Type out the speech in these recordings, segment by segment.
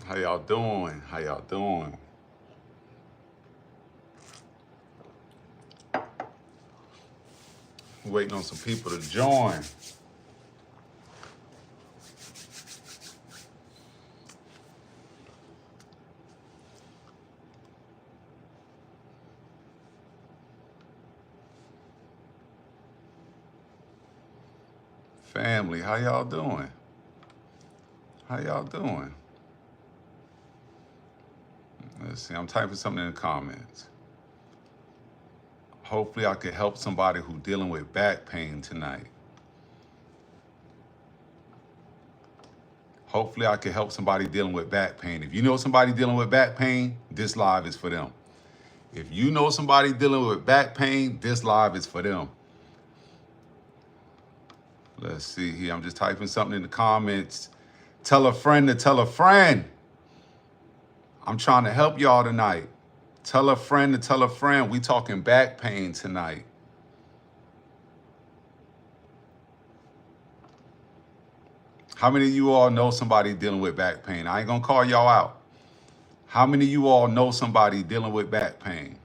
How y'all doing? How y'all doing? Waiting on some people to join. Family, how y'all doing? How y'all doing? Let's see, I'm typing something in the comments. Hopefully I can help somebody who's dealing with back pain tonight. Hopefully I can help somebody dealing with back pain. If you know somebody dealing with back pain, this live is for them. If you know somebody dealing with back pain, this live is for them. Let's see here. I'm just typing something in the comments. Tell a friend to tell a friend. I'm trying to help y'all tonight. Tell a friend to tell a friend. We talking back pain tonight. How many of you all know somebody dealing with back pain? I ain't gonna call y'all out. How many of you all know somebody dealing with back pain?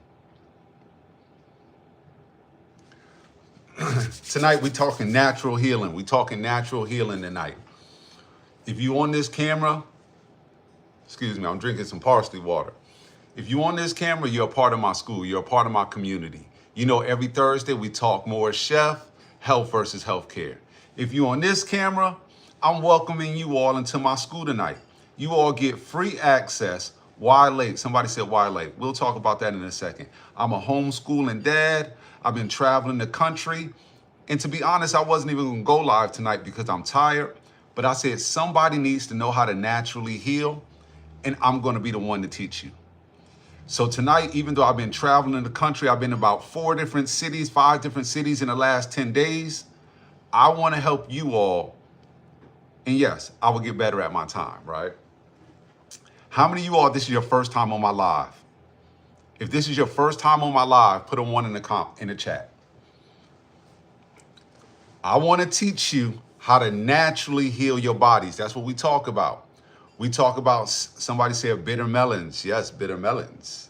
Tonight we talking natural healing. We talking natural healing tonight. If you on this camera, excuse me, I'm drinking some parsley water. If you on this camera, you're a part of my school. You're a part of my community. You know, every Thursday we talk Moorish chef, health versus healthcare. If you on this camera, I'm welcoming you all into my school tonight. You all get free access. Why late? Somebody said why late? We'll talk about that in a second. I'm a homeschooling dad. I've been traveling the country. And to be honest, I wasn't even gonna go live tonight because I'm tired. But I said somebody needs to know how to naturally heal, and I'm gonna be the one to teach you. So tonight, even though I've been traveling the country, I've been about 5 different cities in the last 10 days. I want to help you all. And yes, I will get better at my time, right? How many of you all, this is your first time on my live? If this is your first time on my live, put a 1 in the chat. I want to teach you how to naturally heal your bodies. That's what we talk about. We talk about, somebody said bitter melons. Yes, bitter melons.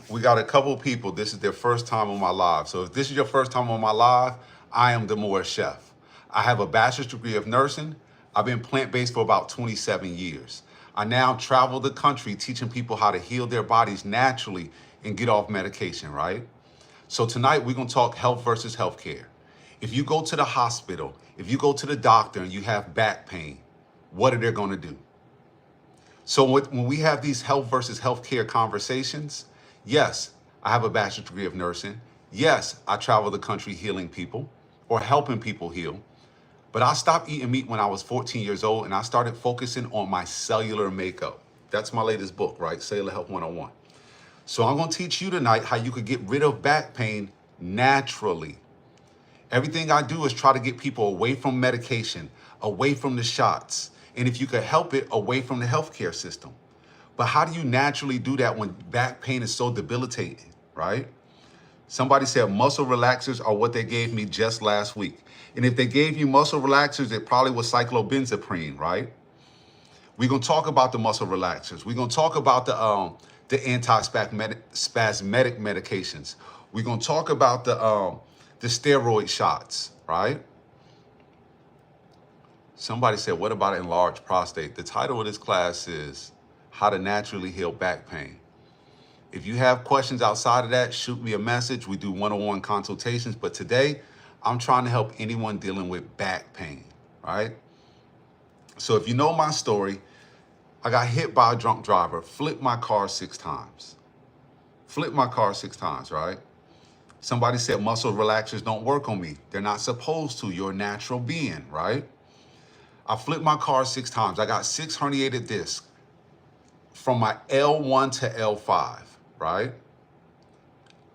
We got a couple people, this is their first time on my live. So if this is your first time on my live, I am the Moorish chef. I have a bachelor's degree of nursing. I've been plant-based for about 27 years. I now travel the country teaching people how to heal their bodies naturally and get off medication, right? So tonight we're gonna talk health versus healthcare. If you go to the hospital, if you go to the doctor and you have back pain, what are they gonna do? So when we have these health versus healthcare conversations, yes, I have a bachelor's degree of nursing. Yes, I travel the country healing people or helping people heal. But I stopped eating meat when I was 14 years old and I started focusing on my cellular makeup. That's my latest book, right? Cellular Health 101. So I'm gonna teach you tonight how you could get rid of back pain naturally. Everything I do is try to get people away from medication, away from the shots, and if you could help it, away from the healthcare system. But how do you naturally do that when back pain is so debilitating, right? Somebody said muscle relaxers are what they gave me just last week. And if they gave you muscle relaxers, it probably was cyclobenzaprine, right? We're gonna talk about the muscle relaxers. We're gonna talk about the anti-spasmodic medications. We're gonna talk about the steroid shots, right? Somebody said, what about enlarged prostate? The title of this class is How to Naturally Heal Back Pain. If you have questions outside of that, shoot me a message. We do one-on-one consultations, but today I'm trying to help anyone dealing with back pain, right? So if you know my story, I got hit by a drunk driver, flipped my car 6 times. Flipped my car 6 times, right? Somebody said muscle relaxers don't work on me. They're not supposed to. You're a natural being, right? I flipped my car 6 times. I got 6 herniated discs from my L1 to L5, right?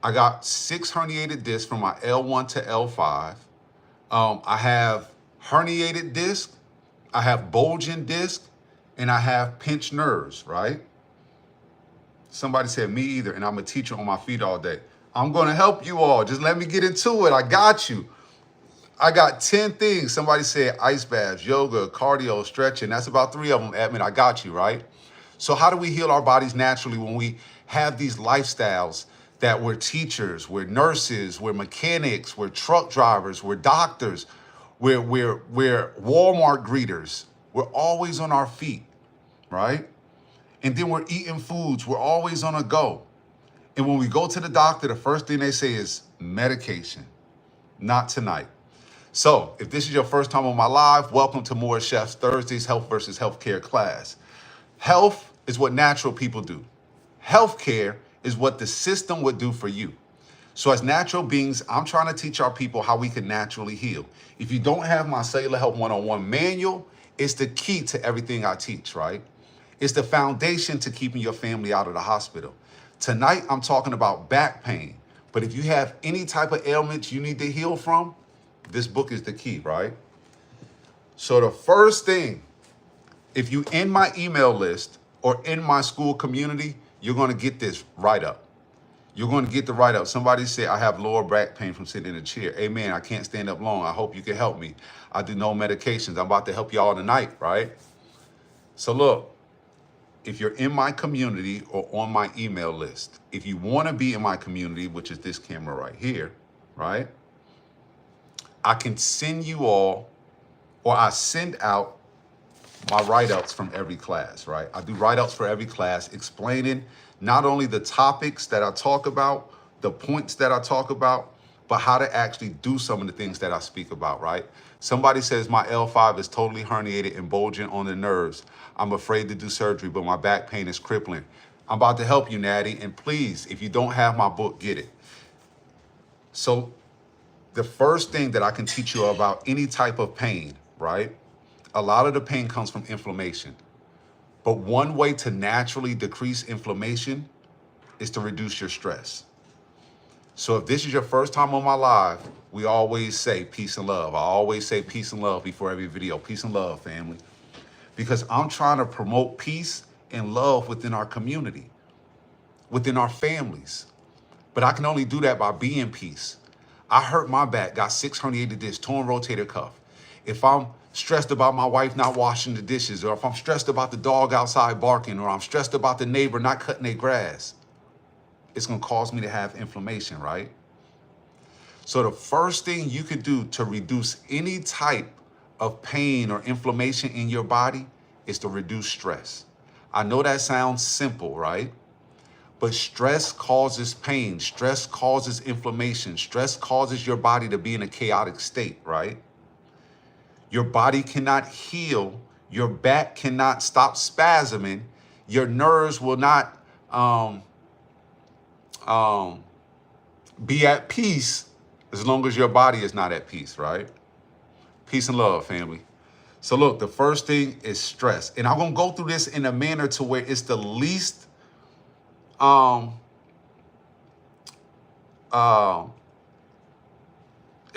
I got 6 herniated discs from my L1 to L5. I have herniated disc, I have bulging disc, and I have pinched nerves, right? Somebody said me either, and I'm a teacher on my feet all day. I'm gonna help you all. Just let me get into it. I got you. I got 10 things. Somebody said ice baths, yoga, cardio, stretching. That's about 3 of them, Edmund. I got you, right? So how do we heal our bodies naturally when we have these lifestyles that we're teachers, we're nurses, we're mechanics, we're truck drivers, we're doctors, we're Walmart greeters. We're always on our feet, right? And then we're eating foods. We're always on a go. And when we go to the doctor, the first thing they say is medication. Not tonight. So if this is your first time on my live, welcome to Moorish Chef's Thursdays Health versus Healthcare class. Health is what natural people do. Healthcare is what the system would do for you. So as natural beings, I'm trying to teach our people how we can naturally heal. If you don't have my Cellular Health 101 manual, it's the key to everything I teach, right? It's the foundation to keeping your family out of the hospital. Tonight, I'm talking about back pain. But if you have any type of ailments you need to heal from, this book is the key, right? So the first thing, if you in my email list or in my school community, you're going to get this write-up. You're going to get the write-up. Somebody said, I have lower back pain from sitting in a chair. Amen. I can't stand up long. I hope you can help me. I do no medications. I'm about to help y'all tonight, right? So look, if you're in my community or on my email list, if you want to be in my community, which is this camera right here, right? I can send you all, or I send out my write-ups from every class, right? I do write-ups for every class explaining not only the topics that I talk about, the points that I talk about, but how to actually do some of the things that I speak about, right? Somebody says my L5 is totally herniated and bulging on the nerves. I'm afraid to do surgery, but my back pain is crippling. I'm about to help you, Natty, and please, if you don't have my book, get it. So the first thing that I can teach you about any type of pain, right? A lot of the pain comes from inflammation. But one way to naturally decrease inflammation is to reduce your stress. So if this is your first time on my live, we always say peace and love. I always say peace and love before every video. Peace and love, family. Because I'm trying to promote peace and love within our community, within our families. But I can only do that by being peace. I hurt my back, got 6 herniated discs, torn rotator cuff. If I'm stressed about my wife not washing the dishes, or if I'm stressed about the dog outside barking, or I'm stressed about the neighbor not cutting their grass, it's going to cause me to have inflammation, right? So the first thing you could do to reduce any type of pain or inflammation in your body is to reduce stress. I know that sounds simple, right? But stress causes pain. Stress causes inflammation. Stress causes your body to be in a chaotic state, right? Your body cannot heal. Your back cannot stop spasming. Your nerves will not be at peace as long as your body is not at peace, right? Peace and love, family. So look, the first thing is stress. And I'm going to go through this in a manner to where it's the least, it's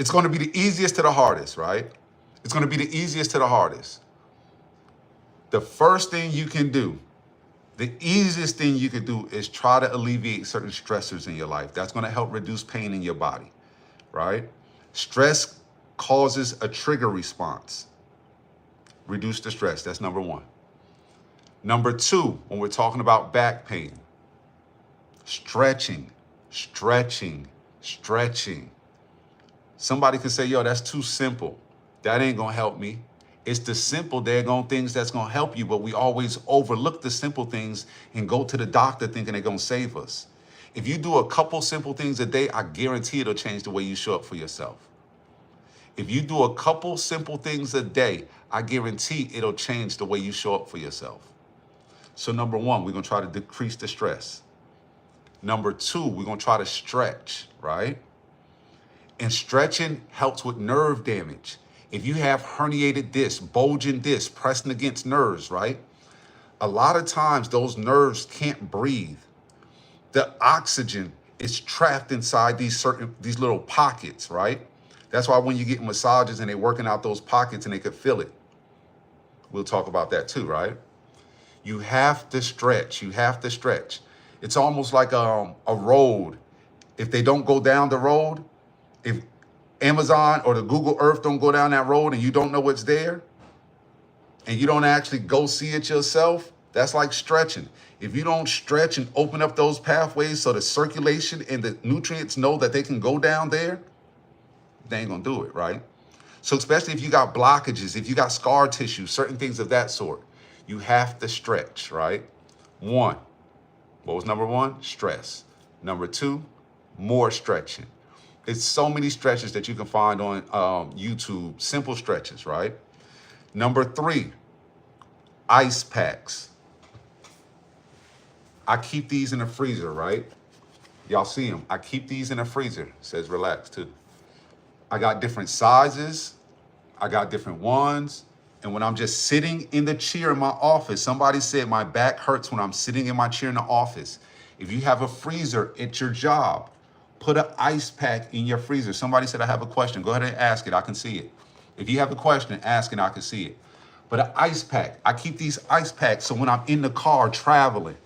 going to be the easiest to the hardest, right? It's going to be the easiest to the hardest. The first thing you can do, the easiest thing you can do is try to alleviate certain stressors in your life. That's going to help reduce pain in your body, right? Stress causes a trigger response. Reduce the stress. That's number one. Number two, when we're talking about back pain, stretching, stretching, stretching. Somebody can say, yo, that's too simple. That ain't going to help me. It's the simple, daggone things that's going to help you, but we always overlook the simple things and go to the doctor thinking they're going to save us. If you do a couple simple things a day, I guarantee it'll change the way you show up for yourself. If you do a couple simple things a day, I guarantee it'll change the way you show up for yourself. So number one, we're going to try to decrease the stress. Number two, we're going to try to stretch, right? And stretching helps with nerve damage. If you have herniated discs, bulging discs, pressing against nerves, right? A lot of times those nerves can't breathe. The oxygen is trapped inside these little pockets, right? That's why when you get massages and they're working out those pockets and they could feel it. We'll talk about that too, right? You have to stretch. You have to stretch. It's almost like a road. If they don't go down the road, Amazon or the Google Earth don't go down that road and you don't know what's there, and you don't actually go see it yourself, that's like stretching. If you don't stretch and open up those pathways so the circulation and the nutrients know that they can go down there, they ain't gonna do it, right? So especially if you got blockages, if you got scar tissue, certain things of that sort, you have to stretch, right? One, what was number one? Stress. Number two, more stretching. It's so many stretches that you can find on YouTube, simple stretches, right? Number three, ice packs. I keep these in the freezer, right? Y'all see them. I keep these in the freezer. It says relax too. I got different sizes. I got different ones. And when I'm just sitting in the chair in my office, somebody said my back hurts when I'm sitting in my chair in the office. If you have a freezer at your job, put an ice pack in your freezer. Somebody said I have a question. Go ahead and ask it. I can see it. If you have a question, ask it. I can see it. But an ice pack, I keep these ice packs so when I'm in the car traveling,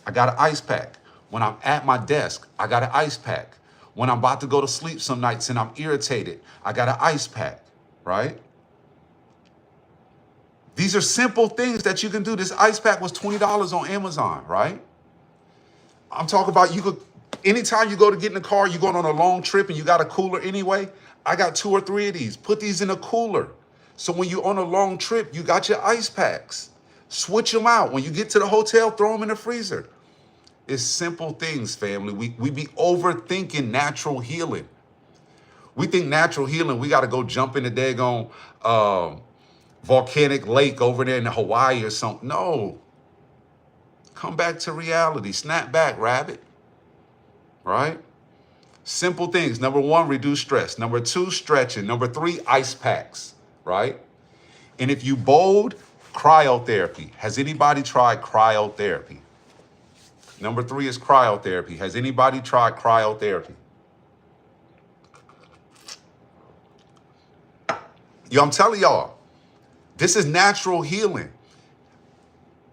I got an ice pack. When I'm at my desk, I got an ice pack. When I'm about to go to sleep some nights and I'm irritated, I got an ice pack, right? These are simple things that you can do. This ice pack was $20 on Amazon, right? I'm talking about you could, anytime you go to get in the car, you're going on a long trip and you got a cooler anyway, I got 2 or 3 of these. Put these in a cooler. So when you're on a long trip, you got your ice packs. Switch them out. When you get to the hotel, throw them in the freezer. It's simple things, family. We be overthinking natural healing. We think natural healing, we got to go jump in the daggone volcanic lake over there in Hawaii or something. No. Come back to reality. Snap back, rabbit. Right? Simple things. Number one, reduce stress. Number two, stretching. Number three, ice packs. Right? And if you bold, cryotherapy. Has anybody tried cryotherapy? Number three is cryotherapy. Has anybody tried cryotherapy? Yo, I'm telling y'all, this is natural healing.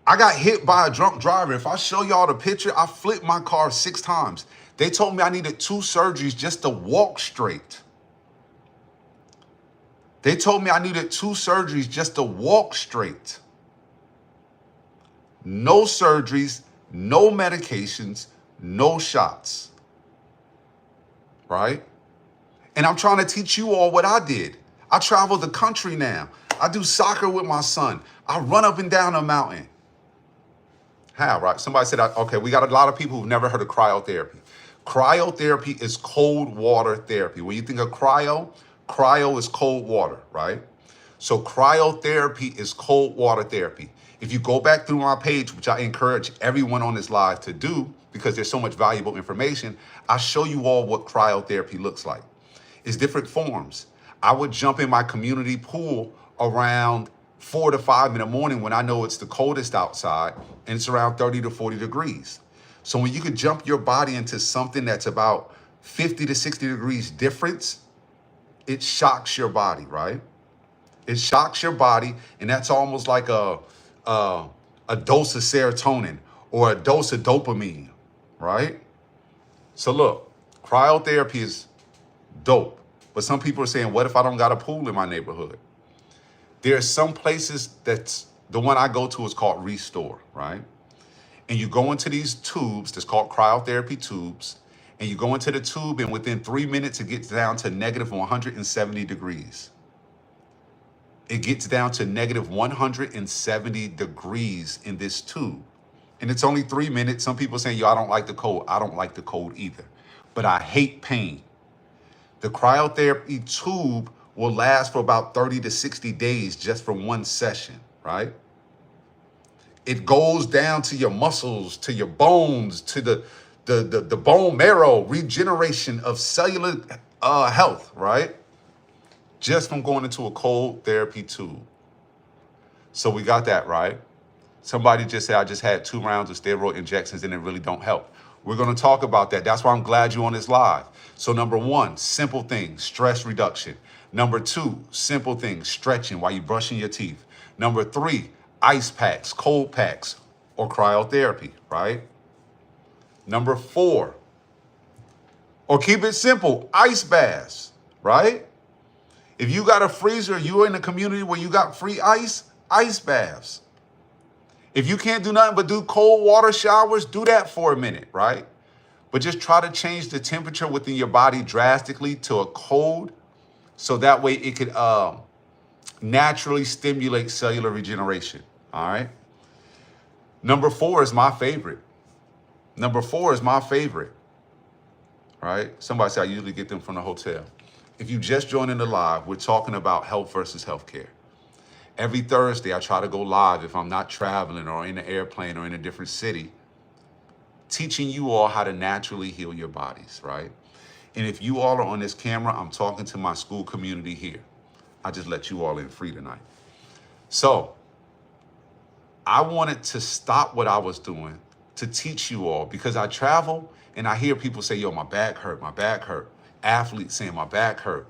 I got hit by a drunk driver. If I show y'all the picture, I flipped my car 6 times. They told me I needed 2 surgeries just to walk straight. They told me I needed 2 surgeries just to walk straight. No surgeries, no medications, no shots. Right? And I'm trying to teach you all what I did. I travel the country now. I do soccer with my son. I run up and down a mountain. How, right? Somebody said, okay, we got a lot of people who've never heard of cryotherapy. Cryotherapy is cold water therapy. When you think of cryo is cold water, right? So cryotherapy is cold water therapy. If you go back through my page, which I encourage everyone on this live to do because there's so much valuable information, I show you all what cryotherapy looks like. It's different forms. I would jump in my community pool around 4 to 5 in the morning when I know it's the coldest outside and it's around 30 to 40 degrees. So when you could jump your body into something that's about 50 to 60 degrees difference, it shocks your body, right? It shocks your body, and that's almost like a dose of serotonin or a dose of dopamine, right? So look, cryotherapy is dope. But some people are saying, what if I don't got a pool in my neighborhood? There are some places that's, the one I go to is called Restore, right? And you go into these tubes, that's called cryotherapy tubes, and you go into the tube and within 3 minutes, it gets down to negative 170 degrees. It gets down to negative 170 degrees in this tube. And it's only 3 minutes. Some people are saying, yo, I don't like the cold. I don't like the cold either, but I hate pain. The cryotherapy tube will last for about 30 to 60 days just from one session, right? It goes down to your muscles, to your bones, to the bone marrow, regeneration of cellular health, right? Just from going into a cold therapy tube. So we got that, right? Somebody just said, I just had 2 rounds of steroid injections and it really don't help. We're going to talk about that. That's why I'm glad you're on this live. So number 1, simple things, stress reduction. Number 2, simple things, stretching while you're brushing your teeth. Number 3, ice packs, cold packs, or cryotherapy, right? Number 4, or keep it simple, ice baths, right? If you got a freezer, you're in a community where you got free ice baths. If you can't do nothing but do cold water showers, do that for a minute, right? But just try to change the temperature within your body drastically to a cold, so that way it could naturally stimulate cellular regeneration, all right? Number 4 is my favorite. Number 4 is my favorite, right? Somebody said I usually get them from the hotel. If you just joined in the live, we're talking about health versus healthcare. Every Thursday, I try to go live if I'm not traveling or in an airplane or in a different city, teaching you all how to naturally heal your bodies, right? And if you all are on this camera, I'm talking to my school community here. I just let you all in free tonight. So I wanted to stop what I was doing to teach you all, because I travel and I hear people say, yo, my back hurt, my back hurt. Athletes saying my back hurt.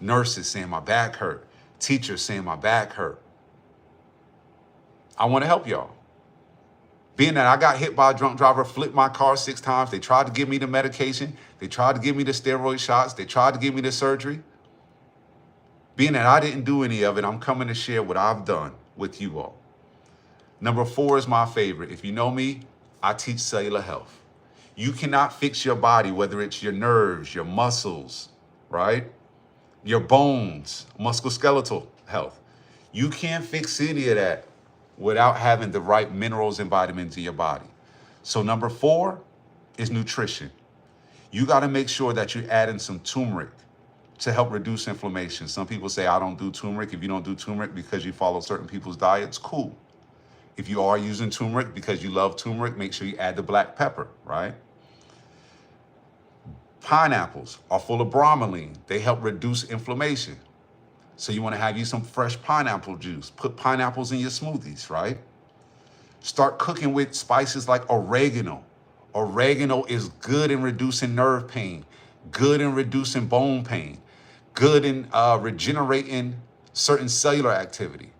Nurses saying my back hurt. Teachers saying my back hurt. I want to help y'all. Being that I got hit by a drunk driver, flipped my car 6 times. They tried to give me the medication. They tried to give me the steroid shots. They tried to give me the surgery. Being that I didn't do any of it, I'm coming to share what I've done with you all. Number 4 is my favorite. If you know me, I teach cellular health. You cannot fix your body, whether it's your nerves, your muscles, right? Your bones, musculoskeletal health. You can't fix any of that without having the right minerals and vitamins in your body. So number 4 is nutrition. You got to make sure that you're adding some turmeric to help reduce inflammation. Some people say, I don't do turmeric. If you don't do turmeric because you follow certain people's diets, cool. If you are using turmeric because you love turmeric, make sure you add the black pepper, right? Pineapples are full of bromelain. They help reduce inflammation. So you want to have you some fresh pineapple juice. Put pineapples in your smoothies, right? Start cooking with spices like oregano. Oregano is good in reducing nerve pain, good in reducing bone pain, good in regenerating certain cellular activity.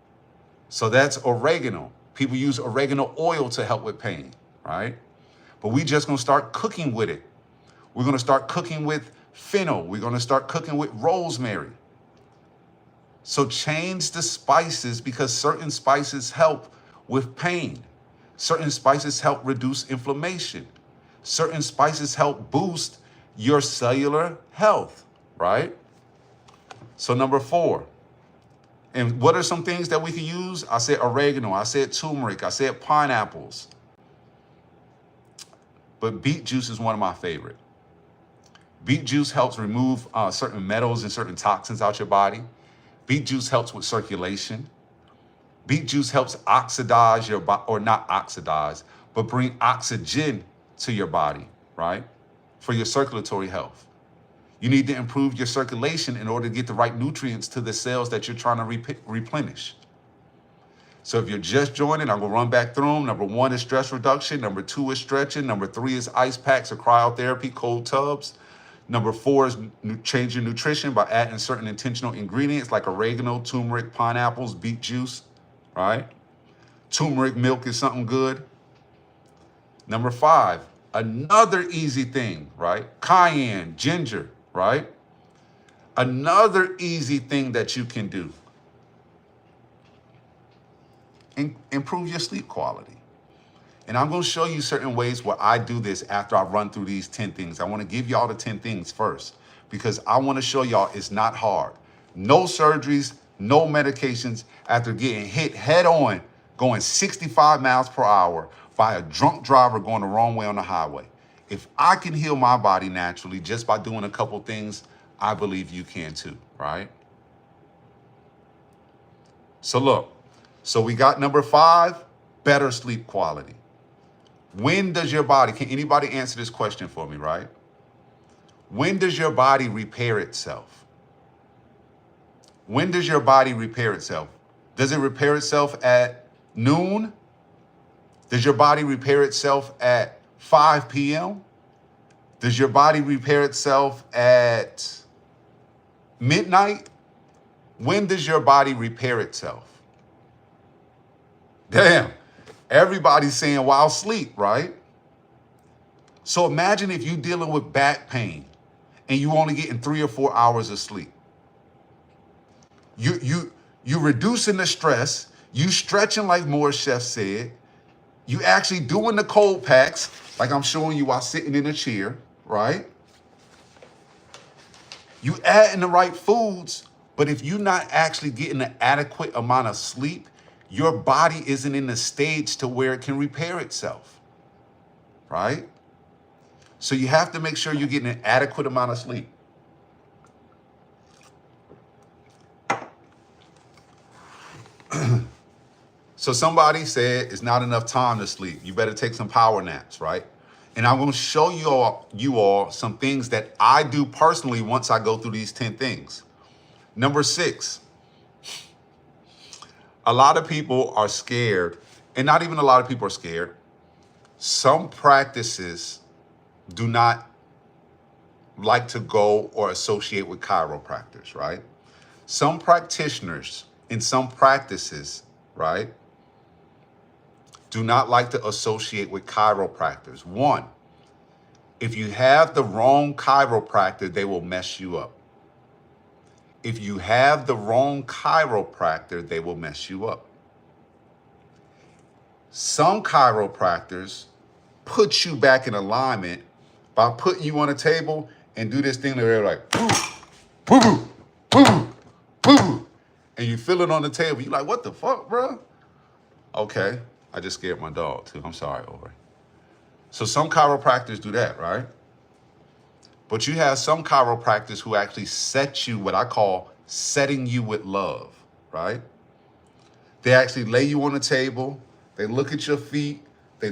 So that's oregano. People use oregano oil to help with pain, right? But we just gonna start cooking with it. We're gonna start cooking with fennel. We're gonna start cooking with rosemary. So change the spices, because certain spices help with pain. Certain spices help reduce inflammation. Certain spices help boost your cellular health, right? So number 4. And what are some things that we can use? I said oregano, I said turmeric, I said pineapples. But beet juice is one of my favorite. Beet juice helps remove certain metals and certain toxins out your body. Beet juice helps with circulation. Beet juice helps oxidize your body, or not oxidize, but bring oxygen to your body, right? For your circulatory health. You need to improve your circulation in order to get the right nutrients to the cells that you're trying to replenish. So if you're just joining, I'm gonna run back through them. Number 1 is stress reduction. Number 2 is stretching. Number 3 is ice packs or cryotherapy, cold tubs. Number 4 is changing nutrition by adding certain intentional ingredients like oregano, turmeric, pineapples, beet juice, right? Turmeric milk is something good. Number 5, another easy thing, right? Cayenne, ginger, right? Another easy thing that you can do. Improve your sleep quality. And I'm going to show you certain ways where I do this after I run through these 10 things. I want to give y'all the 10 things first, because I want to show y'all it's not hard. No surgeries, no medications, after getting hit head on, going 65 miles per hour by a drunk driver going the wrong way on the highway. If I can heal my body naturally just by doing a couple things, I believe you can too, right? So look, so we got number 5, better sleep quality. When does your body, can anybody answer this question for me, right? When does your body repair itself? When does your body repair itself? Does it repair itself at noon? Does your body repair itself at 5 p.m.? Does your body repair itself at midnight? When does your body repair itself? Damn, everybody's saying while asleep, right? So imagine if you're dealing with back pain and you only getting 3 or 4 hours of sleep. You reducing the stress. You stretching like Moorish Chef said. You actually doing the cold packs like I'm showing you while sitting in a chair, right? You adding the right foods, but if you're not actually getting an adequate amount of sleep, your body isn't in the stage to where it can repair itself, right? So you have to make sure you're getting an adequate amount of sleep. So somebody said it's not enough time to sleep. You better take some power naps, right? And I'm going to show you all some things that I do personally once I go through these 10 things. Number 6, a lot of people are scared, and not even a lot of people are scared. Some practices do not like to go or associate with chiropractors, right? Some practitioners in some practices, right, do not like to associate with chiropractors. One, if you have the wrong chiropractor, they will mess you up. If you have the wrong chiropractor, they will mess you up. Some chiropractors put you back in alignment by putting you on a table and do this thing that they're like, boo, boo, boo, boo, and you feel it on the table. You're like, what the fuck, bro? Okay, I just scared my dog too. I'm sorry, Ori. So some chiropractors do that, right? But you have some chiropractors who actually set you, what I call setting you with love, right? They actually lay you on the table. They look at your feet. They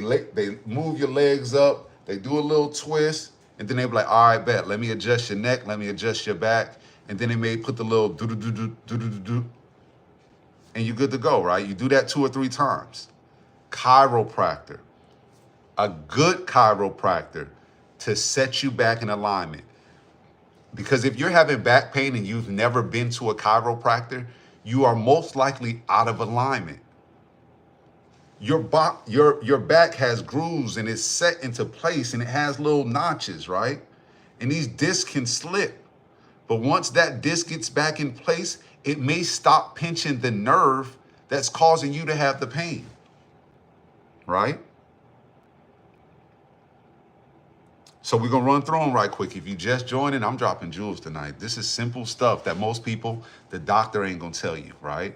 move your legs up. They do a little twist. And then they be like, all right, bet. Let me adjust your neck. Let me adjust your back. And then they may put the little do-do-do-do-do-do-do. And you're good to go, right? You do that 2 or 3 times. Chiropractor. A good chiropractor to set you back in alignment. Because if you're having back pain and you've never been to a chiropractor, you are most likely out of alignment. Your back has grooves and it's set into place and it has little notches, right? And these discs can slip. But once that disc gets back in place, it may stop pinching the nerve that's causing you to have the pain, right? So we're going to run through them right quick. If you just joining, I'm dropping jewels tonight. This is simple stuff that most people, the doctor ain't going to tell you, right?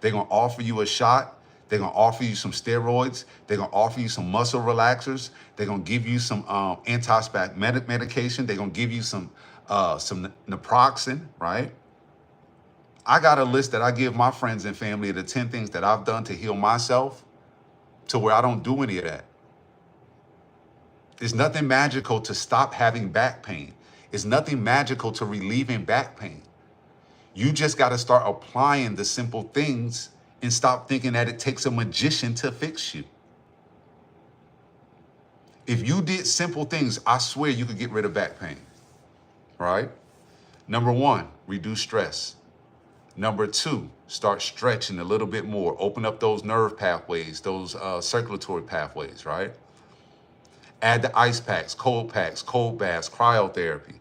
They're going to offer you a shot. They're going to offer you some steroids. They're going to offer you some muscle relaxers. They're going to give you some anti-spasmodic medication. They're going to give you some naproxen, right? I got a list that I give my friends and family of the 10 things that I've done to heal myself to where I don't do any of that. There's nothing magical to stop having back pain. It's nothing magical to relieving back pain. You just got to start applying the simple things and stop thinking that it takes a magician to fix you. If you did simple things, I swear you could get rid of back pain, right? Number 1, reduce stress. Number 2, start stretching a little bit more. Open up those nerve pathways, those circulatory pathways, right? Add the ice packs, cold baths, cryotherapy.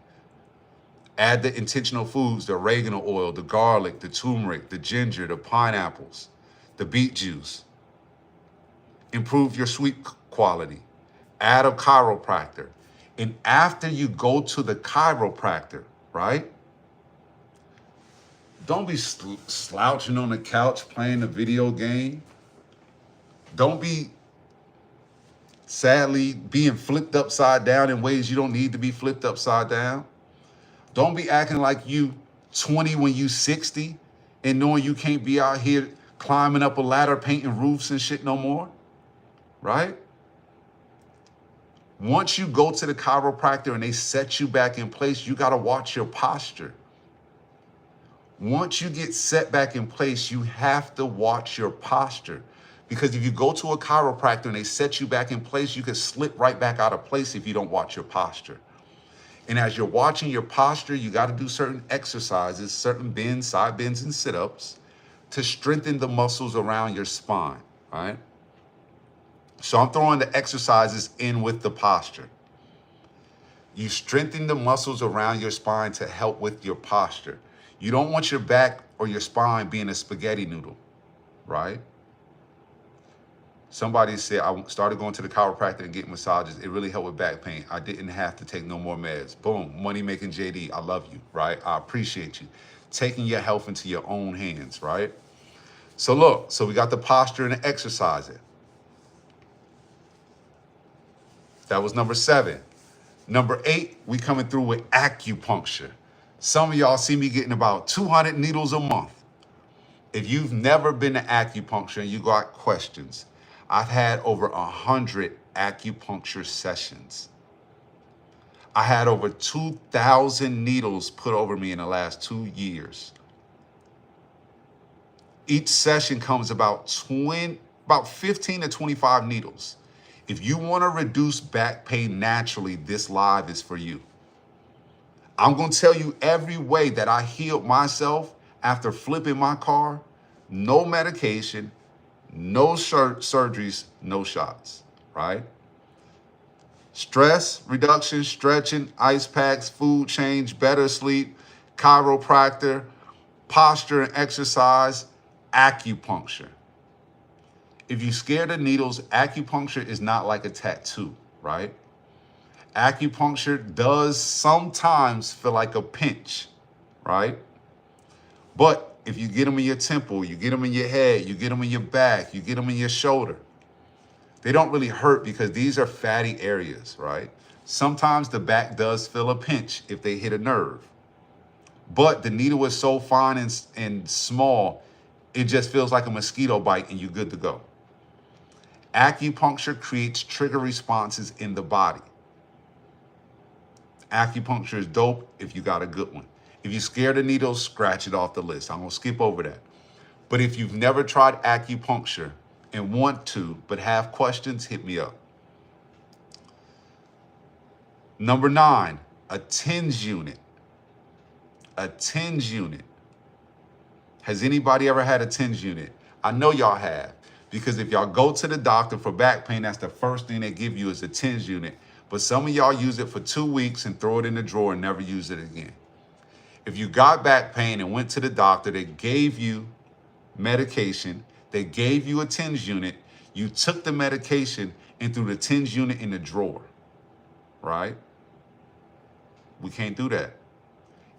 Add the intentional foods, the oregano oil, the garlic, the turmeric, the ginger, the pineapples, the beet juice. Improve your sleep quality. Add a chiropractor. And after you go to the chiropractor, right? Don't be slouching on the couch playing a video game. Don't be sadly being flipped upside down in ways you don't need to be flipped upside down. Don't be acting like you 20 when you 60 and knowing you can't be out here climbing up a ladder, painting roofs and shit no more, right? Once you go to the chiropractor and they set you back in place, you got to watch your posture. Once you get set back in place, you have to watch your posture. Because if you go to a chiropractor and they set you back in place, you can slip right back out of place if you don't watch your posture. And as you're watching your posture, you got to do certain exercises, certain bends, side bends, and sit-ups to strengthen the muscles around your spine, right? So I'm throwing the exercises in with the posture. You strengthen the muscles around your spine to help with your posture. You don't want your back or your spine being a spaghetti noodle, right? Somebody said, I started going to the chiropractor and getting massages. It really helped with back pain. I didn't have to take no more meds. Boom, money making JD, I love you, right? I appreciate you. Taking your health into your own hands, right? So look, so we got the posture and the exercising. That was number 7. Number 8, we coming through with acupuncture. Some of y'all see me getting about 200 needles a month. If you've never been to acupuncture and you got questions, I've had over 100 acupuncture sessions. I had over 2,000 needles put over me in the last 2 years. Each session comes about 15 to 25 needles. If you want to reduce back pain naturally, this live is for you. I'm going to tell you every way that I healed myself after flipping my car. No medication, no surgeries, no shots, right? Stress reduction, stretching, ice packs, food change, better sleep, chiropractor, posture and exercise, acupuncture. If you're scared of needles, acupuncture is not like a tattoo, right? Acupuncture does sometimes feel like a pinch, right? But if you get them in your temple, you get them in your head, you get them in your back, you get them in your shoulder, they don't really hurt because these are fatty areas, right? Sometimes the back does feel a pinch if they hit a nerve. But the needle is so fine and small, it just feels like a mosquito bite and you're good to go. Acupuncture creates trigger responses in the body. Acupuncture is dope if you got a good one. If you're scared of needles, scratch it off the list. I'm gonna skip over that. But if you've never tried acupuncture and want to, but have questions, hit me up. Number 9, a TENS unit. A TENS unit. Has anybody ever had a TENS unit? I know y'all have, because if y'all go to the doctor for back pain, that's the first thing they give you is a TENS unit. But some of y'all use it for 2 weeks and throw it in the drawer and never use it again. If you got back pain and went to the doctor, they gave you medication, they gave you a TENS unit, you took the medication and threw the TENS unit in the drawer, right? We can't do that.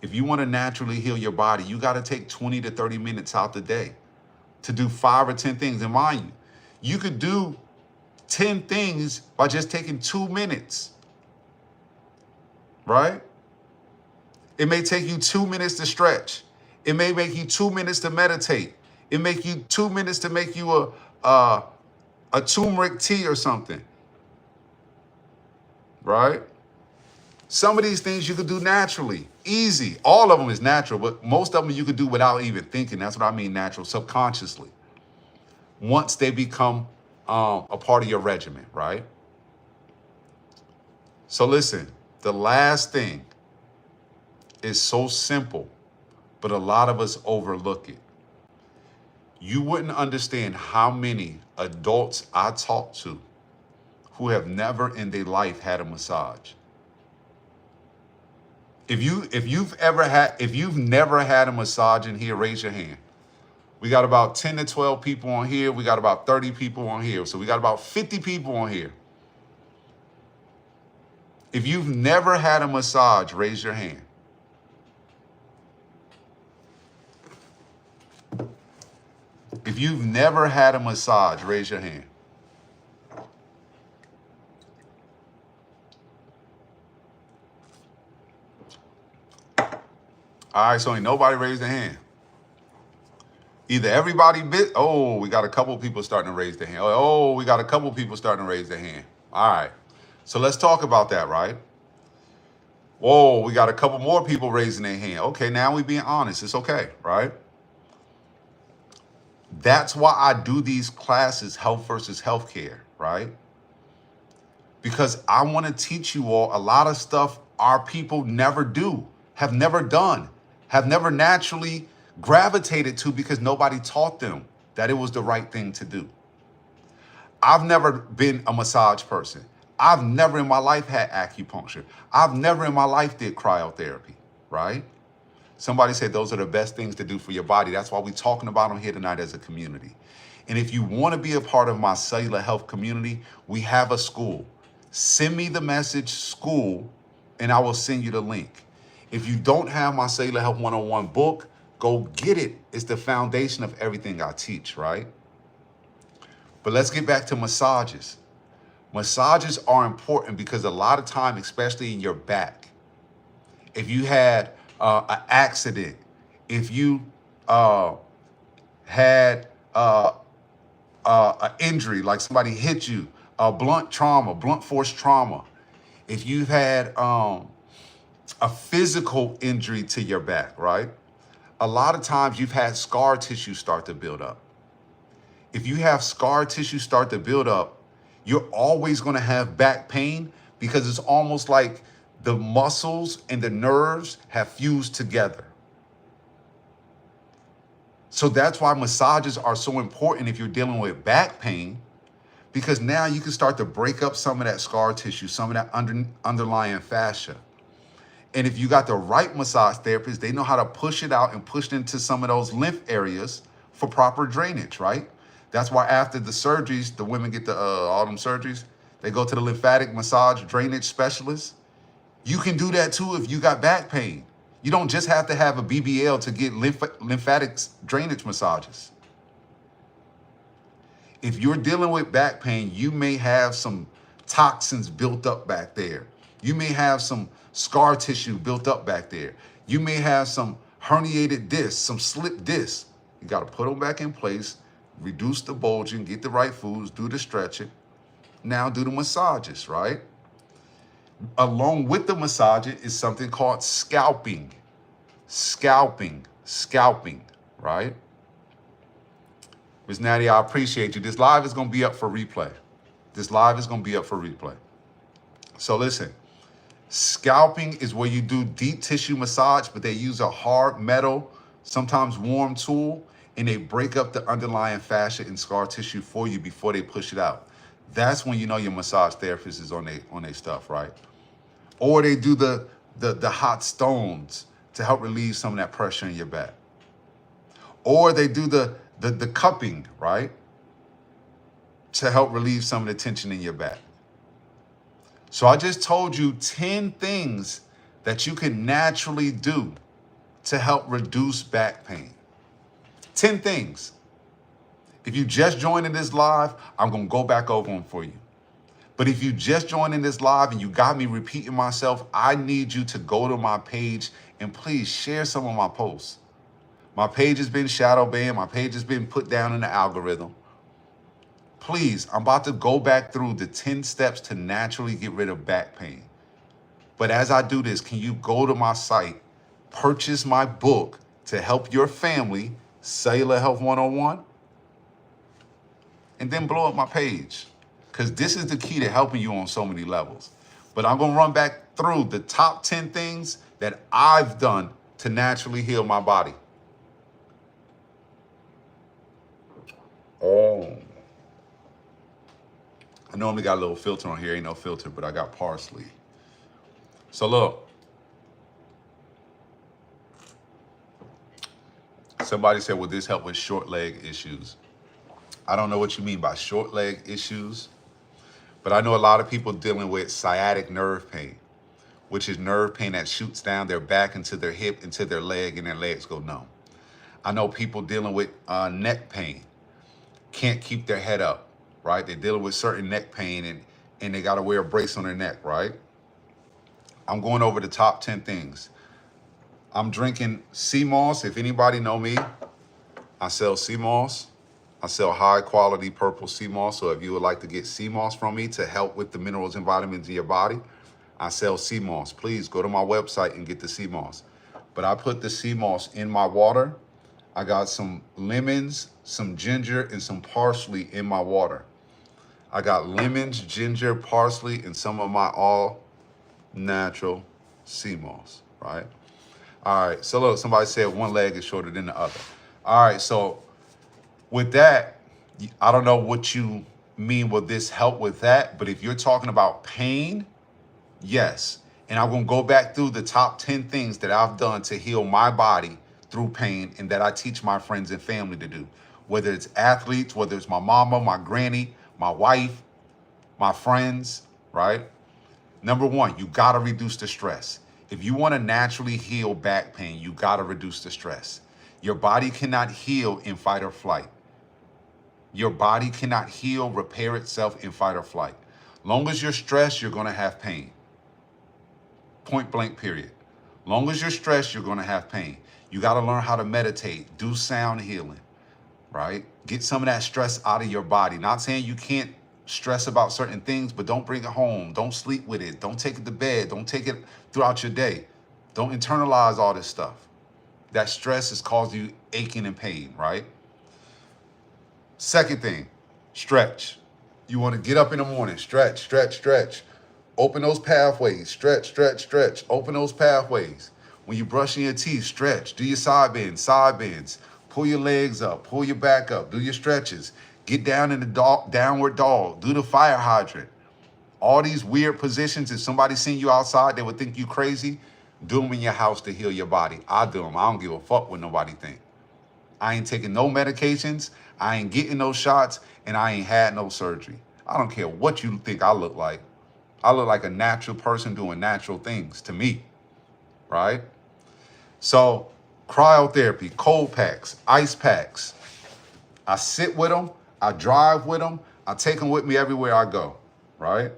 If you want to naturally heal your body, you got to take 20 to 30 minutes out the day to do 5 or 10 things. And mind you, you could do 10 things by just taking 2 minutes, right? It may take you 2 minutes to stretch. It may make you 2 minutes to meditate. It make you 2 minutes to make you a turmeric tea or something, right? Some of these things you could do naturally, easy. All of them is natural, but most of them you could do without even thinking. That's what I mean natural, subconsciously. Once they become a part of your regimen, right? So listen, the last thing is so simple, but a lot of us overlook it. You wouldn't understand how many adults I talk to who have never in their life had a massage. If you've never had a massage in here, raise your hand. We got about 10 to 12 people on here. We got about 30 people on here. So we got about 50 people on here. If you've never had a massage, raise your hand. If you've never had a massage, raise your hand. All right, so ain't nobody raised their hand. Either everybody we got a couple people starting to raise their hand. Oh, we got a couple people starting to raise their hand. All right, so let's talk about that, right? Whoa, we got a couple more people raising their hand. Okay, now we being honest. It's okay, right? That's why I do these classes, health versus healthcare, right? Because I want to teach you all a lot of stuff our people never do, have never done, have never naturally gravitated to because nobody taught them that it was the right thing to do. I've never been a massage person. I've never in my life had acupuncture. I've never in my life did cryotherapy, right? Somebody said those are the best things to do for your body. That's why we're talking about them here tonight as a community. And if you want to be a part of my cellular health community, we have a school. Send me the message school and I will send you the link. If you don't have my Cellular Health 101 book, go get it. It's the foundation of everything I teach, right? But let's get back to massages. Massages are important because a lot of time, especially in your back, if you had an accident, if you had an injury, like somebody hit you, a blunt force trauma, if you've had a physical injury to your back, right? A lot of times you've had scar tissue start to build up. If you have scar tissue start to build up, you're always going to have back pain because it's almost like the muscles and the nerves have fused together. So that's why massages are so important if you're dealing with back pain, because now you can start to break up some of that scar tissue, some of that underlying fascia. And if you got the right massage therapist, they know how to push it out and push it into some of those lymph areas for proper drainage, right? That's why after the surgeries, the women get all them surgeries, they go to the lymphatic massage drainage specialist. You can do that too if you got back pain. You don't just have to have a BBL to get lymphatic drainage massages. If you're dealing with back pain, you may have some toxins built up back there. You may have some scar tissue built up back there. You may have some herniated discs, some slipped discs. You got to put them back in place, reduce the bulging, get the right foods, do the stretching. Now do the massages, right? Along with the massaging is something called scalping. Scalping, right? Ms. Natty, I appreciate you. This live is going to be up for replay. So listen, scalping is where you do deep tissue massage, but they use a hard metal, sometimes warm tool, and they break up the underlying fascia and scar tissue for you before they push it out. That's when you know your massage therapist is on their stuff, right? Or they do the hot stones to help relieve some of that pressure in your back. Or they do the cupping, right? To help relieve some of the tension in your back. So I just told you 10 things that you can naturally do to help reduce back pain. 10 things. If you just joined in this live, I'm going to go back over them for you. But if you just joined in this live and you got me repeating myself, I need you to go to my page and please share some of my posts. My page has been shadow banned. My page has been put down in the algorithm. Please, I'm about to go back through the 10 steps to naturally get rid of back pain. But as I do this, can you go to my site, purchase my book to help your family, Cellular Health 101, and then blow up my page? Because this is the key to helping you on so many levels. But I'm going to run back through the top 10 things that I've done to naturally heal my body. Oh. I normally got a little filter on here. Ain't no filter, but I got parsley. So look. Somebody said, will this help with short leg issues? I don't know what you mean by short leg issues, but I know a lot of people dealing with sciatic nerve pain, which is nerve pain that shoots down their back into their hip, into their leg, and their legs go numb. I know people dealing with neck pain, can't keep their head up, right? They're dealing with certain neck pain and they got to wear a brace on their neck, right? I'm going over the top 10 things. I'm drinking Seamoss. If anybody know me, I sell Seamoss. I sell high quality purple Seamoss. So if you would like to get Seamoss from me to help with the minerals and vitamins in your body, I sell Seamoss. Please go to my website and get the Seamoss. But I put the Seamoss in my water. I got some lemons, some ginger, and some parsley in my water. I got lemons, ginger, parsley, and some of my all natural Seamoss, right? All right, so look, somebody said one leg is shorter than the other. All right, so with that, I don't know what you mean, will this help with that? But if you're talking about pain, yes. And I'm going to go back through the top 10 things that I've done to heal my body through pain and that I teach my friends and family to do. Whether it's athletes, whether it's my mama, my granny, my wife, my friends, right? Number one, you got to reduce the stress. If you want to naturally heal back pain, you got to reduce the stress. Your body cannot heal in fight or flight. Your body cannot heal, repair itself in fight or flight. Long as you're stressed, you're going to have pain. Point blank, period. Long as you're stressed, you're going to have pain. You got to learn how to meditate, do sound healing, right? Get some of that stress out of your body. Not saying you can't stress about certain things, but don't bring it home. Don't sleep with it. Don't take it to bed. Don't take it throughout your day. Don't internalize all this stuff. That stress is causing you aching and pain, right? Second thing, stretch. You want to get up in the morning, stretch, stretch, stretch. Open those pathways, stretch, stretch, stretch. Open those pathways. When you're brushing your teeth, stretch. Do your side bends. Pull your legs up, pull your back up, do your stretches. Get down in the downward dog, do the fire hydrant. All these weird positions, if somebody seen you outside, they would think you crazy. Do them in your house to heal your body. I do them. I don't give a fuck what nobody think. I ain't taking no medications. I ain't getting no shots, and I ain't had no surgery. I don't care what you think I look like. I look like a natural person doing natural things to me, right? So cryotherapy, cold packs, ice packs. I sit with them. I drive with them. I take them with me everywhere I go, right?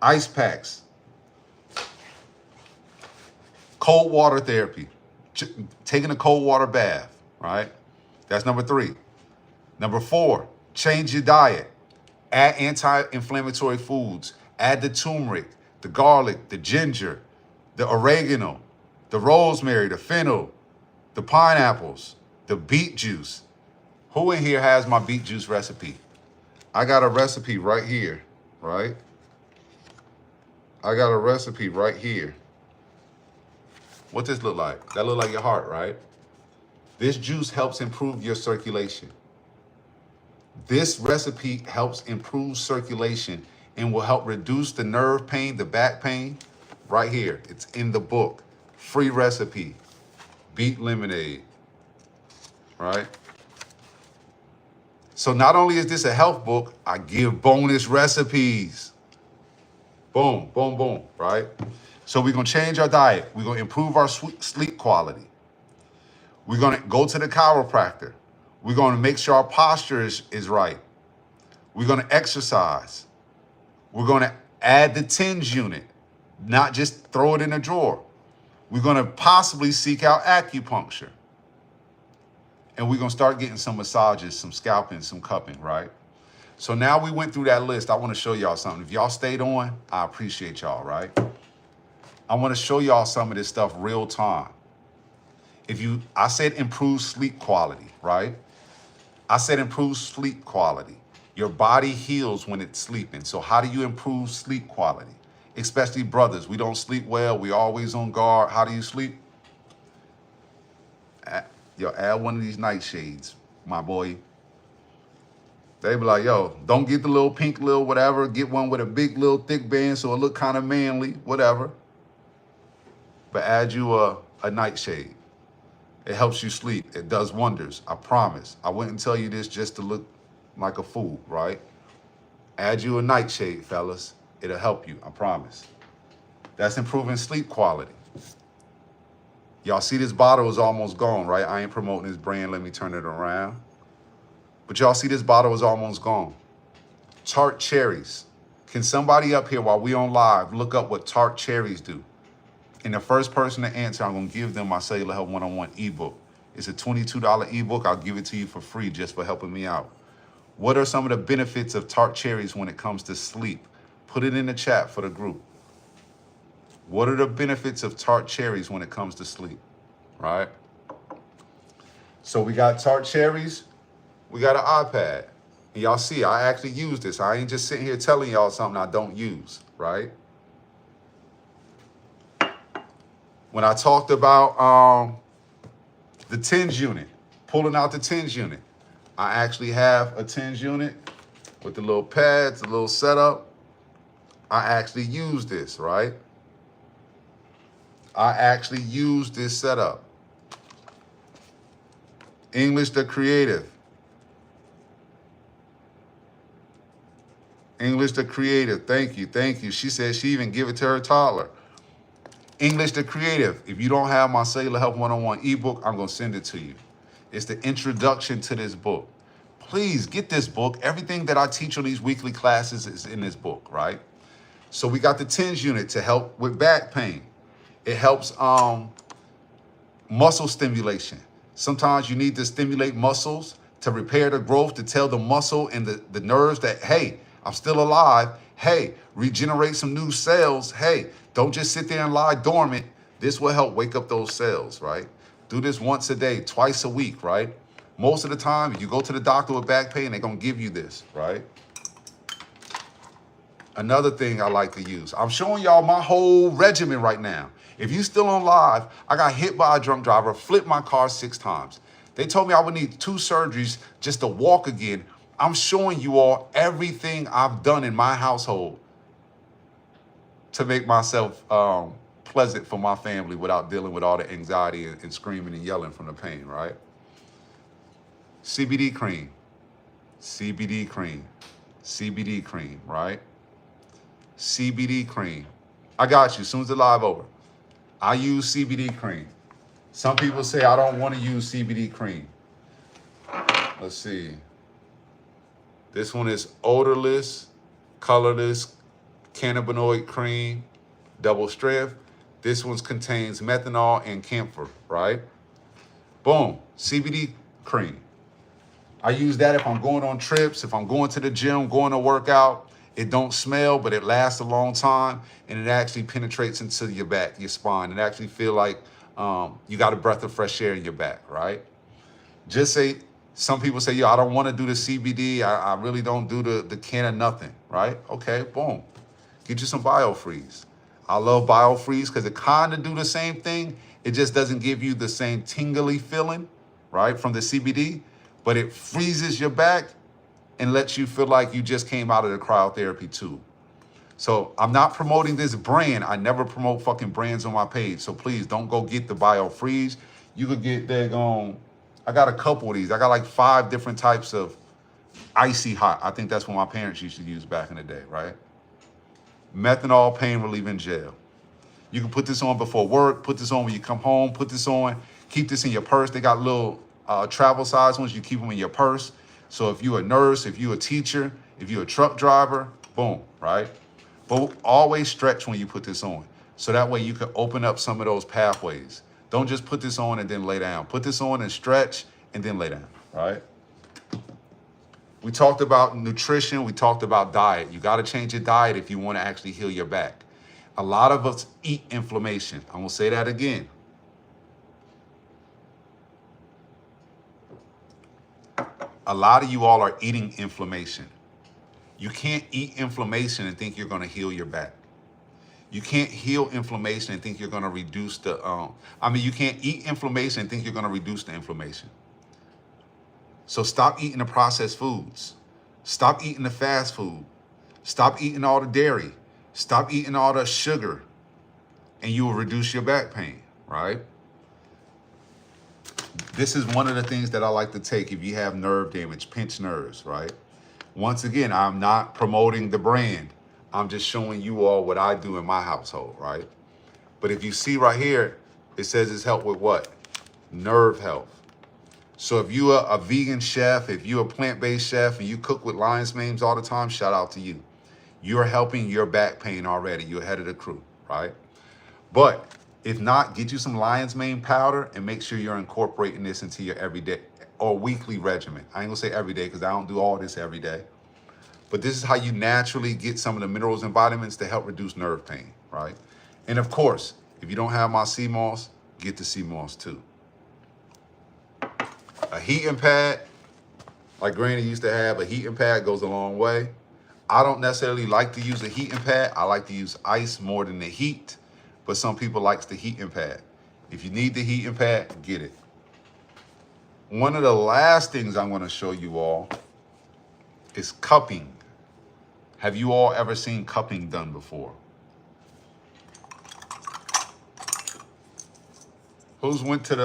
Ice packs. Cold water therapy, taking a cold water bath, right? That's number 3. Number 4, change your diet. Add anti-inflammatory foods. Add the turmeric, the garlic, the ginger, the oregano, the rosemary, the fennel, the pineapples, the beet juice. Who in here has my beet juice recipe? I got a recipe right here, right? I got a recipe right here. What this look like? That look like your heart, right? This juice helps improve your circulation. This recipe helps improve circulation and will help reduce the nerve pain, the back pain, right here. It's in the book. Free recipe, beet lemonade, right? So not only is this a health book, I give bonus recipes. Boom, boom, boom, right? So we're going to change our diet. We're going to improve our sleep quality. We're going to go to the chiropractor. We're going to make sure our posture is right. We're going to exercise. We're going to add the TENS unit, not just throw it in a drawer. We're going to possibly seek out acupuncture. And we're going to start getting some massages, some scalping, some cupping, right? So now we went through that list. I want to show y'all something. If y'all stayed on, I appreciate y'all, right? I want to show y'all some of this stuff real time. I said improve sleep quality, right? I said improve sleep quality. Your body heals when it's sleeping. So how do you improve sleep quality? Especially brothers, we don't sleep well. We always on guard. How do you sleep? Add one of these nightshades, my boy. They be like, yo, don't get the little pink little whatever. Get one with a big little thick band so it look kind of manly, whatever. But add you a nightshade. It helps you sleep. It does wonders, I promise. I wouldn't tell you this just to look like a fool, right? Add you a nightshade, fellas. It'll help you, I promise. That's improving sleep quality. Y'all see this bottle is almost gone, right? I ain't promoting this brand. Let me turn it around. But y'all see this bottle is almost gone. Tart cherries. Can somebody up here while we on live look up what tart cherries do? And the first person to answer, I'm going to give them my Cellular Health 1-on-1 ebook. It's a $22 ebook. I'll give it to you for free just for helping me out. What are some of the benefits of tart cherries when it comes to sleep? Put it in the chat for the group. What are the benefits of tart cherries when it comes to sleep, right? So we got tart cherries. We got an iPad. And y'all see, I actually use this. I ain't just sitting here telling y'all something I don't use, right? When I talked about the TENS unit, pulling out the TENS unit, I actually have a TENS unit with the little pads, the little setup. I actually use this, right? I actually use this setup. English the Creative. English the Creative. Thank you. Thank you. She said she even give it to her toddler. English the Creative. If you don't have my Cellular Health 101 ebook, I'm going to send it to you. It's the introduction to this book. Please get this book. Everything that I teach on these weekly classes is in this book, right? So we got the TENS unit to help with back pain. It helps muscle stimulation. Sometimes you need to stimulate muscles to repair the growth, to tell the muscle and the nerves that, hey, I'm still alive. Hey, regenerate some new cells. Hey, don't just sit there and lie dormant. This will help wake up those cells, right? Do this once a day, twice a week, right? Most of the time, if you go to the doctor with back pain, they're going to give you this, right? Another thing I like to use. I'm showing y'all my whole regimen right now. If you still on live, I got hit by a drunk driver, flipped my car 6 times. They told me I would need 2 surgeries just to walk again. I'm showing you all everything I've done in my household to make myself pleasant for my family without dealing with all the anxiety and screaming and yelling from the pain, right? CBD cream, CBD cream, CBD cream, right? CBD cream. I got you as soon as the live over. I use CBD cream. Some people say I don't want to use CBD cream. Let's see. This one is odorless, colorless, cannabinoid cream, double strength. This one contains methanol and camphor, right? Boom, CBD cream. I use that if I'm going on trips, if I'm going to the gym, going to work out. It don't smell, but it lasts a long time, and it actually penetrates into your back, your spine. It actually feel like you got a breath of fresh air in your back, right? Just say, some people say, yo, I don't want to do the CBD. I really don't do the can of nothing, right? Okay, boom. Get you some BioFreeze. I love BioFreeze because it kind of do the same thing. It just doesn't give you the same tingly feeling, right, from the CBD, but it freezes your back and lets you feel like you just came out of the cryotherapy tube. So I'm not promoting this brand. I never promote fucking brands on my page. So please don't go get the BioFreeze. You could get I got a couple of these. I got like 5 different types of icy hot. I think that's what my parents used to use back in the day, right? Methanol pain relieving gel. You can put this on before work, put this on when you come home, put this on, keep this in your purse. They got little travel size ones. You keep them in your purse. So if you're a nurse, if you're a teacher, if you're a truck driver, boom, right? But always stretch when you put this on. So that way you can open up some of those pathways. Don't just put this on and then lay down. Put this on and stretch and then lay down, right? We talked about nutrition. We talked about diet. You got to change your diet if you want to actually heal your back. A lot of us eat inflammation. I'm going to say that again. A lot of you all are eating inflammation. You can't eat inflammation and think you're going to heal your back. You can't heal inflammation and think you're going to reduce the, you can't eat inflammation and think you're going to reduce the inflammation. So stop eating the processed foods. Stop eating the fast food. Stop eating all the dairy. Stop eating all the sugar, and you will reduce your back pain, right? This is one of the things that I like to take if you have nerve damage, pinched nerves, right? Once again, I'm not promoting the brand. I'm just showing you all what I do in my household, right? But if you see right here, it says it's help with what? Nerve health. So if you're a vegan chef, if you're a plant-based chef and you cook with lion's manes all the time, shout out to you. You're helping your back pain already. You're ahead of the crew, right? But if not, get you some lion's mane powder and make sure you're incorporating this into your everyday or weekly regimen. I ain't gonna say every day because I don't do all this every day. But this is how you naturally get some of the minerals and vitamins to help reduce nerve pain, right? And of course, if you don't have my Seamoss, get the Seamoss too. A heating pad, like Granny used to have, a heating pad goes a long way. I don't necessarily like to use a heating pad. I like to use ice more than the heat, but some people likes the heating pad. If you need the heating pad, get it. One of the last things I'm gonna show you all is cupping. Have you all ever seen cupping done before? Who's went to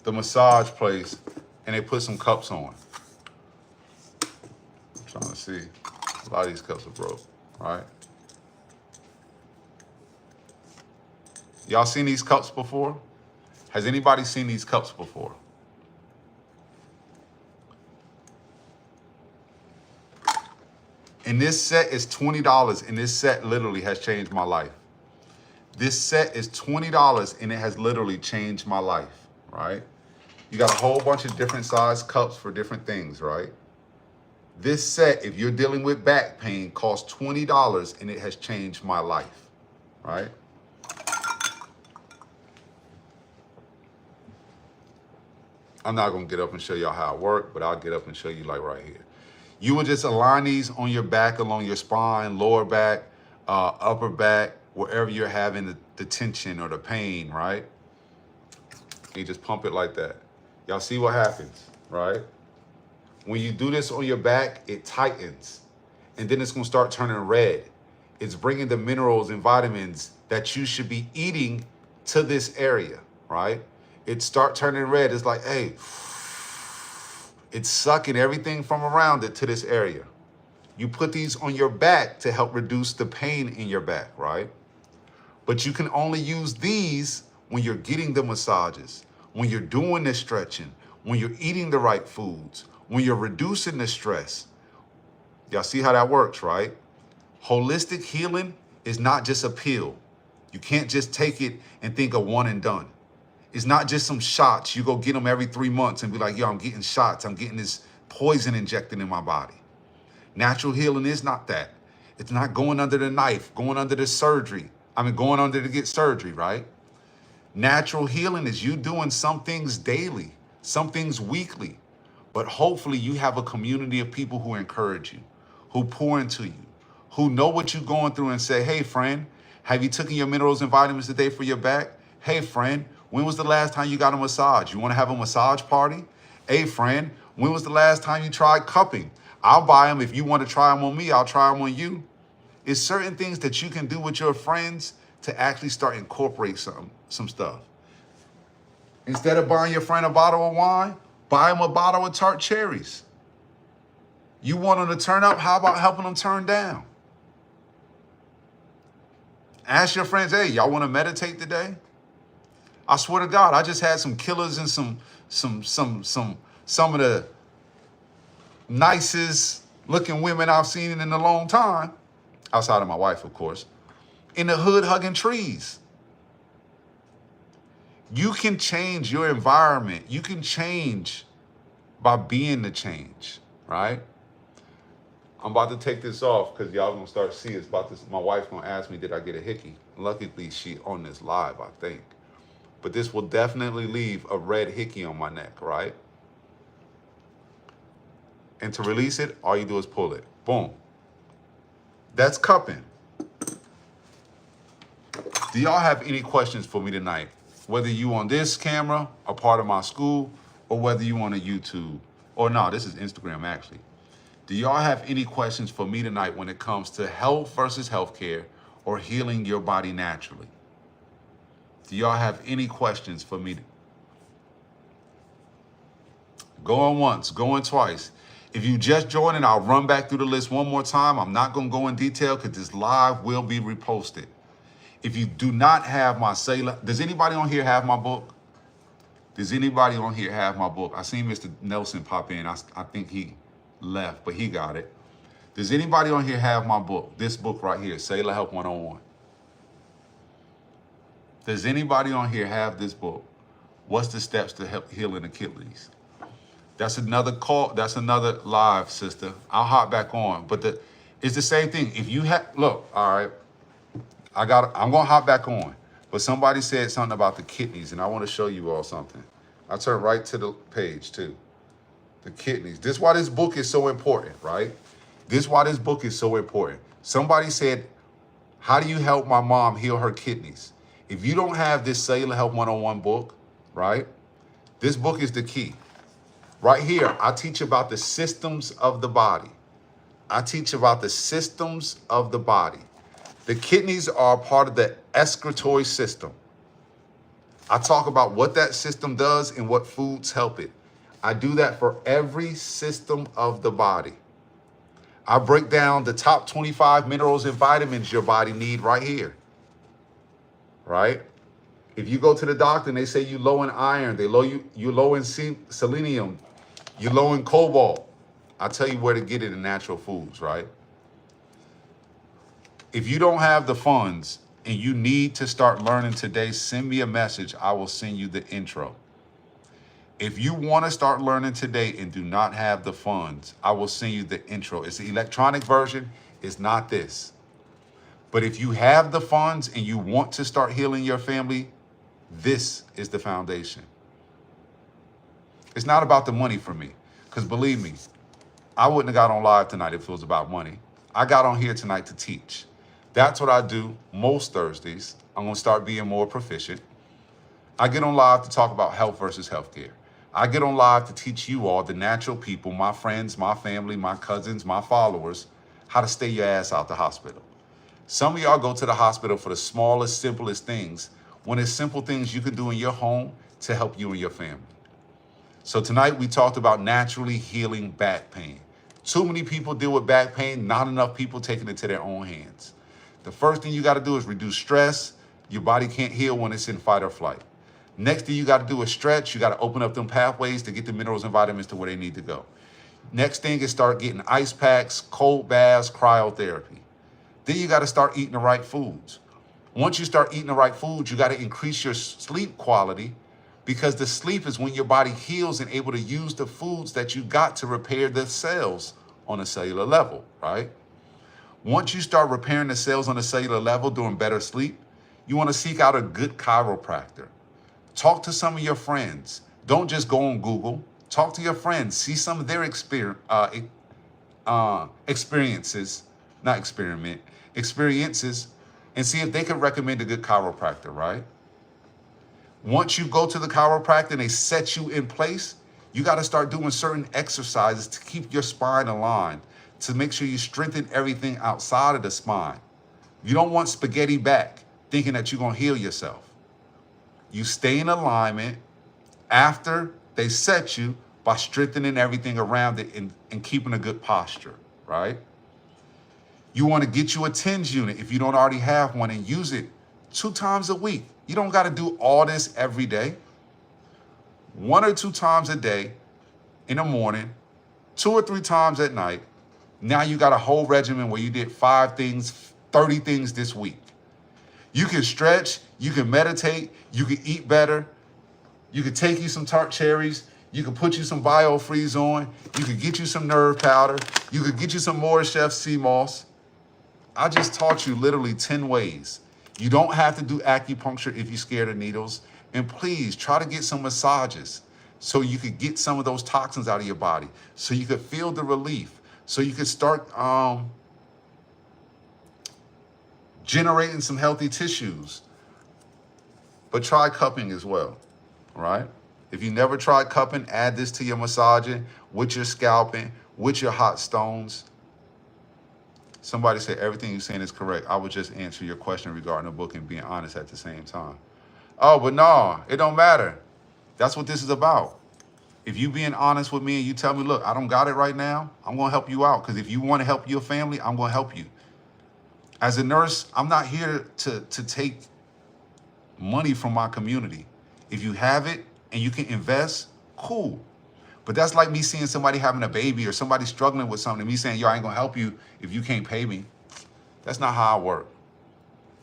the massage place and they put some cups on? I'm trying to see. A lot of these cups are broke, right? Y'all seen these cups before? Has anybody seen these cups before? And this set is $20, and this set literally has changed my life. This set is $20, and it has literally changed my life, right? You got a whole bunch of different size cups for different things, right? This set, if you're dealing with back pain, costs $20, and it has changed my life, right? I'm not gonna get up and show y'all how it works, but I'll get up and show you like right here. You would just align these on your back, along your spine, lower back, upper back, wherever you're having the tension or the pain, right? You just pump it like that. Y'all see what happens, right? When you do this on your back, it tightens, and then it's gonna start turning red. It's bringing the minerals and vitamins that you should be eating to this area, right? It start turning red. It's like, hey, it's sucking everything from around it to this area. You put these on your back to help reduce the pain in your back, right? But you can only use these when you're getting the massages, when you're doing the stretching, when you're eating the right foods, when you're reducing the stress. Y'all see how that works, right? Holistic healing is not just a pill. You can't just take it and think of one and done. It's not just some shots. You go get them every 3 months and be like, yo, I'm getting shots. I'm getting this poison injected in my body. Natural healing is not that. It's not going under the knife, going under the surgery. Going under to get surgery, right? Natural healing is you doing some things daily, some things weekly, but hopefully you have a community of people who encourage you, who pour into you, who know what you're going through and say, hey, friend, have you taken your minerals and vitamins today for your back? Hey, friend, when was the last time you got a massage? You want to have a massage party? Hey, friend, when was the last time you tried cupping? I'll buy them. If you want to try them on me, I'll try them on you. It's certain things that you can do with your friends to actually start incorporate some stuff. Instead of buying your friend a bottle of wine, buy them a bottle of tart cherries. You want them to turn up? How about helping them turn down? Ask your friends, hey, y'all want to meditate today? I swear to God, I just had some killers and some of the nicest looking women I've seen in a long time, outside of my wife, of course, in the hood hugging trees. You can change your environment. You can change by being the change, right? I'm about to take this off because y'all gonna start seeing it's about this. My wife's gonna ask me, did I get a hickey? Luckily, she on this live, I think. But this will definitely leave a red hickey on my neck, right? And to release it, all you do is pull it. Boom. That's cupping. Do y'all have any questions for me tonight? Whether you on this camera, a part of my school, or whether you on a YouTube, or no, this is Instagram actually. Do y'all have any questions for me tonight when it comes to health versus healthcare or healing your body naturally? Do y'all have any questions for me? Going once, going twice. If you just joined and I'll run back through the list one more time. I'm not gonna go in detail because this live will be reposted. If you do not have my Cellular, does anybody on here have my book? Does anybody on here have my book? I seen Mr. Nelson pop in. I think he left, but he got it. Does anybody on here have my book? This book right here, Cellular Health 101. Does anybody on here have this book? What's the steps to help healing Achilles? That's another call. That's another live, sister. I'll hop back on. But it's the same thing. If you have, look, all right, I'm gonna hop back on. But somebody said something about the kidneys, and I want to show you all something. I turn right to the page too. The kidneys. This is why this book is so important, right? This is why this book is so important. Somebody said, how do you help my mom heal her kidneys? If you don't have this Cellular Health 101 book, right? This book is the key. Right here, I teach about the systems of the body. I teach about the systems of the body. The kidneys are part of the excretory system. I talk about what that system does and what foods help it. I do that for every system of the body. I break down the top 25 minerals and vitamins your body need right here, right? If you go to the doctor and they say you low in iron, you low in selenium, you low in cobalt, I tell you where to get it in natural foods, right? If you don't have the funds and you need to start learning today, send me a message. I will send you the intro. If you want to start learning today and do not have the funds, I will send you the intro. It's the electronic version. It's not this. But if you have the funds and you want to start healing your family, this is the foundation. It's not about the money for me. Because believe me, I wouldn't have got on live tonight if it was about money. I got on here tonight to teach. That's what I do most Thursdays. I'm going to start being more proficient. I get on live to talk about health versus healthcare. I get on live to teach you all, the natural people, my friends, my family, my cousins, my followers, how to stay your ass out the hospital. Some of y'all go to the hospital for the smallest, simplest things, when it's simple things you can do in your home to help you and your family. So tonight we talked about naturally healing back pain. Too many people deal with back pain, not enough people taking it to their own hands. The first thing you got to do is reduce stress. Your body can't heal when it's in fight or flight. Next thing you got to do is stretch. You got to open up them pathways to get the minerals and vitamins to where they need to go. Next thing is start getting ice packs, cold baths, cryotherapy. Then you got to start eating the right foods. Once you start eating the right foods, you got to increase your sleep quality, because the sleep is when your body heals and able to use the foods that you got to repair the cells on a cellular level, right? Once you start repairing the cells on a cellular level, doing better sleep, you want to seek out a good chiropractor. Talk to some of your friends. Don't just go on Google. Talk to your friends. See some of their experiences, and see if they can recommend a good chiropractor, right? Once you go to the chiropractor and they set you in place, you got to start doing certain exercises to keep your spine aligned, to make sure you strengthen everything outside of the spine. You don't want spaghetti back thinking that you're going to heal yourself. You stay in alignment after they set you by strengthening everything around it and keeping a good posture, right? You want to get you a TENS unit if you don't already have one, and use it 2 times a week. You don't got to do all this every day. 1 or 2 times a day in the morning, 2 or 3 times at night. Now you got a whole regimen where you did 5 things, 30 things this week. You can stretch, you can meditate, you can eat better. You can take you some tart cherries. You can put you some BioFreeze on. You can get you some nerve powder. You could get you some Moorish Seamoss. I just taught you literally 10 ways. You don't have to do acupuncture if you're scared of needles. And please try to get some massages so you could get some of those toxins out of your body, so you could feel the relief, so you could start generating some healthy tissues. But try cupping as well, right? If you never tried cupping, add this to your massaging, with your scalping, with your hot stones. Somebody said everything you're saying is correct. I would just answer your question regarding the book and being honest at the same time. Oh, but no, it don't matter. That's what this is about. If you being honest with me and you tell me, look, I don't got it right now, I'm going to help you out. Because if you want to help your family, I'm going to help you. As a nurse, I'm not here to take money from my community. If you have it and you can invest, cool. But that's like me seeing somebody having a baby or somebody struggling with something and me saying, yo, I ain't gonna help you if you can't pay me. That's not how I work.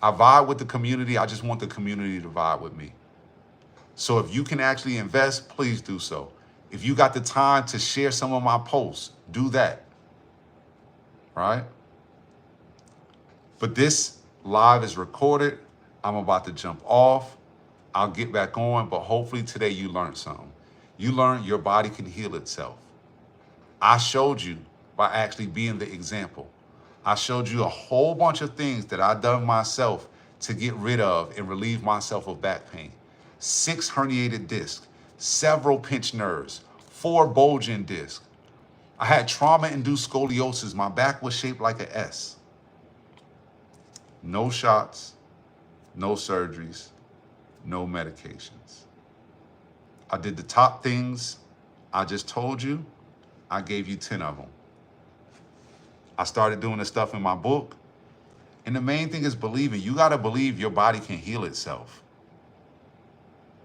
I vibe with the community. I just want the community to vibe with me. So if you can actually invest, please do so. If you got the time to share some of my posts, do that, right? But this live is recorded. I'm about to jump off. I'll get back on, but hopefully today you learned something. You learned your body can heal itself. I showed you by actually being the example. I showed you a whole bunch of things that I've done myself to get rid of and relieve myself of back pain. 6 herniated discs, several pinched nerves, 4 bulging discs. I had trauma-induced scoliosis. My back was shaped like an S. No shots, no surgeries, no medications. I did the top things I just told you. I gave you 10 of them. I started doing the stuff in my book. And the main thing is believing. You got to believe your body can heal itself.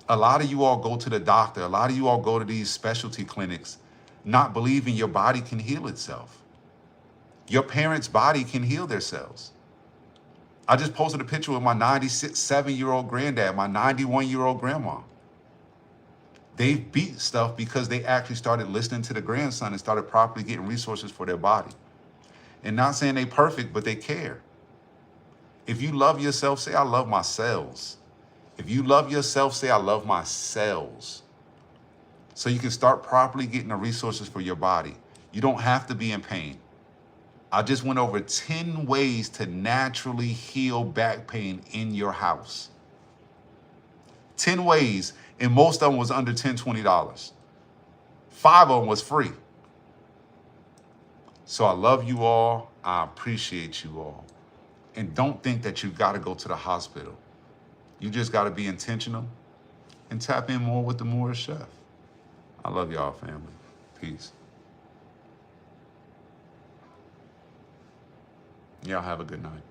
A lot of you all go to the doctor. A lot of you all go to these specialty clinics not believing your body can heal itself. Your parents' body can heal themselves. I just posted a picture with my 97-year-old granddad, my 91-year-old grandma. They've beat stuff because they actually started listening to the grandson and started properly getting resources for their body. And not saying they perfect, but they care. If you love yourself, say, I love my cells. If you love yourself, say, I love my cells. So you can start properly getting the resources for your body. You don't have to be in pain. I just went over 10 ways to naturally heal back pain in your house. 10 ways, and most of them was under $10, $20. 5 of them was free. So I love you all. I appreciate you all. And don't think that you got to go to the hospital. You just got to be intentional and tap in more with the Moorish chef. I love y'all, family. Peace. Y'all have a good night.